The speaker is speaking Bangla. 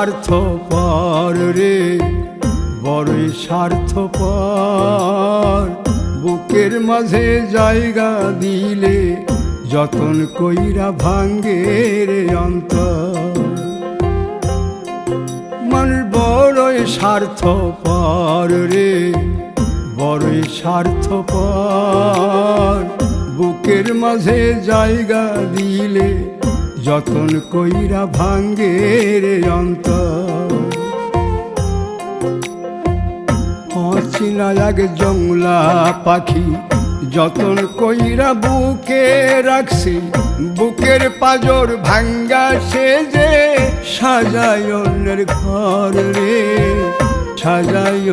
স্বার্থপর রে, বড়ই স্বার্থপর। বুকের মাঝে জায়গা দিলে যতন কইরা ভাঙ্গে রে অন্তর। মানুষ বড়ই স্বার্থপর রে, বড়ই স্বার্থপর। বুকের মাঝে জায়গা দিলে যতন কইরা ভাঙ্গে রে অন্তর। অচিনা এক জংলা পাখি যতন কইরা বুকে রাখছি, বুকের পাজর ভাঙ্গা সে যে সাজায় অন্যের ঘর রে, সাজায়